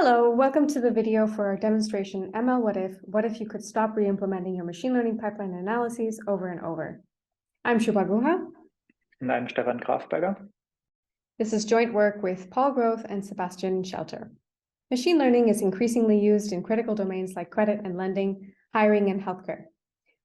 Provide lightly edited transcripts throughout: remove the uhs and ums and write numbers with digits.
Hello, welcome to the video for our demonstration What if you could stop re-implementing your machine learning pipeline analyses over and over. I'm Shubha Guha. And I'm Stefan Grafberger. This is joint work with Paul Groth and Sebastian Schelter. Machine learning is increasingly used in critical domains like credit and lending, hiring, and healthcare.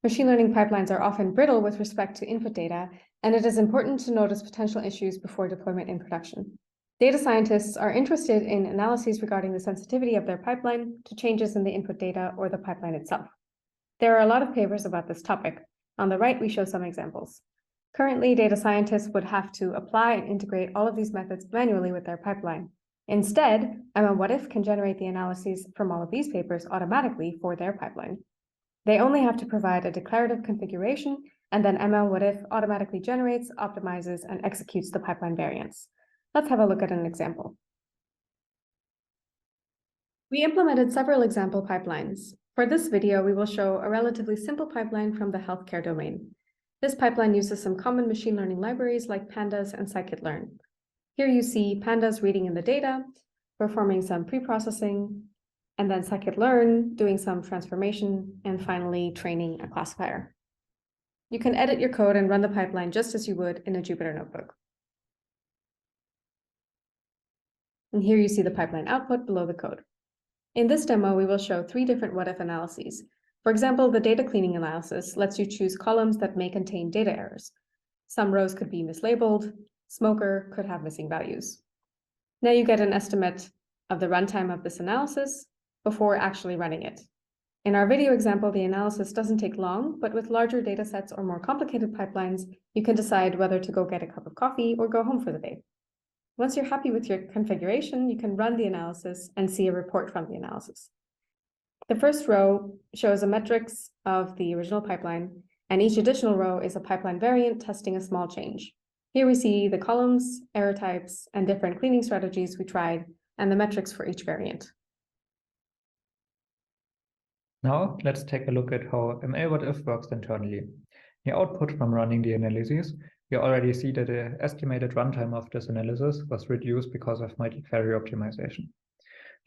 Machine learning pipelines are often brittle with respect to input data, and it is important to notice potential issues before deployment in production. Data scientists are interested in analyses regarding the sensitivity of their pipeline to changes in the input data or the pipeline itself. There are a lot of papers about this topic. On the right, we show some examples. Currently, data scientists would have to apply and integrate all of these methods manually with their pipeline. Instead, mlwhatif can generate the analyses from all of these papers automatically for their pipeline. They only have to provide a declarative configuration, and then mlwhatif automatically generates, optimizes, and executes the pipeline variants. Let's have a look at an example. We implemented several example pipelines. For this video, we will show a relatively simple pipeline from the healthcare domain. This pipeline uses some common machine learning libraries like pandas and scikit-learn. Here you see pandas reading in the data, performing some pre-processing, and then scikit-learn doing some transformation, and finally training a classifier. You can edit your code and run the pipeline just as you would in a Jupyter notebook. And here you see the pipeline output below the code. In this demo, we will show 3 different what-if analyses. For example, the data cleaning analysis lets you choose columns that may contain data errors. Some rows could be mislabeled. Smoker could have missing values. Now you get an estimate of the runtime of this analysis before actually running it. In our video example, the analysis doesn't take long, but with larger data sets or more complicated pipelines, you can decide whether to go get a cup of coffee or go home for the day. Once you're happy with your configuration, you can run the analysis and see a report from the analysis. The first row shows a metrics of the original pipeline, and each additional row is a pipeline variant testing a small change. Here we see the columns, error types, and different cleaning strategies we tried, and the metrics for each variant. Now let's take a look at how mlwhatif works internally. The output from running the analyses, we already see that the estimated runtime of this analysis was reduced because of multi-query optimization.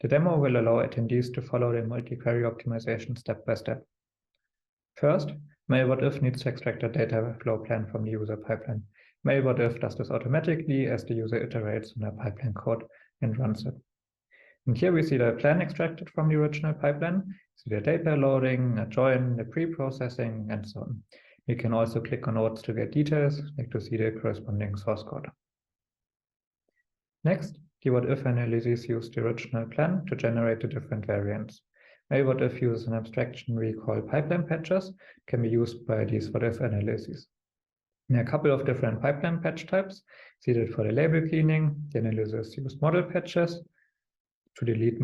The demo will allow attendees to follow the multi-query optimization step by step. First, mlwhatif needs to extract a data flow plan from the user pipeline. mlwhatif does this automatically as the user iterates on the pipeline code and runs it. And here we see the plan extracted from the original pipeline, see the data loading, a join, the pre-processing, and so on. You can also click on nodes to get details, like to see the corresponding source code. Next, the what-if analyses use the original plan to generate the different variants. mlwhatif uses an abstraction we call pipeline patches, can be used by these what-if analyses. In a couple of different pipeline patch types, see that for the label cleaning, the analysis used model patches. To delete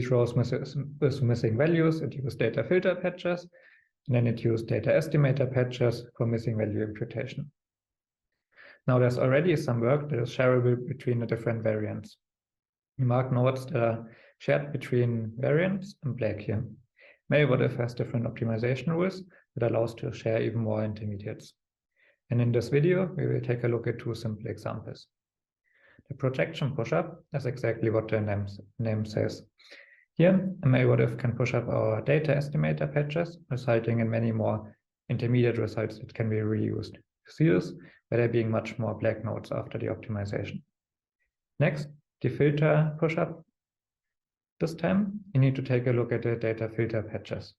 rows with missing values, it used data filter patches. And then it used data estimator patches for missing value imputation. Now there's already some work that is shareable between the different variants. We mark nodes that are shared between variants in black here. mlwhatif has different optimization rules that allows to share even more intermediates. And in this video, we will take a look at 2 simple examples. The projection pushup is exactly what the name says. Here, mlwhatif can push up our data estimator patches, resulting in many more intermediate results that can be reused. You see this by there being much more black nodes after the optimization. Next, the filter pushup. This time, you need to take a look at the data filter patches.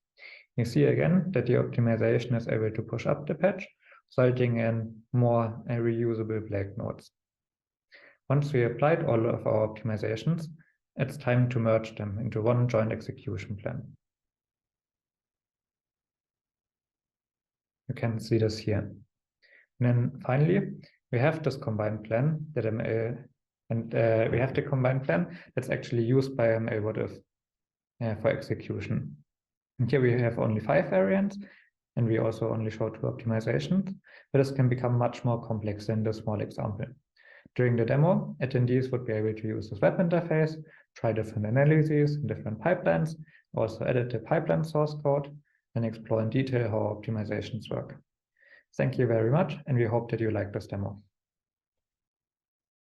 You see again that the optimization is able to push up the patch, resulting in more reusable black nodes. Once we applied all of our optimizations, it's time to merge them into one joint execution plan. You can see this here. And then finally, we have this combined plan that we have the combined plan that's actually used by mlwhatif for execution. And here we have only 5 variants, and we also only show 2 optimizations, but this can become much more complex than this small example. During the demo, attendees would be able to use this web interface, try different analyses in different pipelines, also edit the pipeline source code, and explore in detail how optimizations work. Thank you very much, and we hope that you like this demo.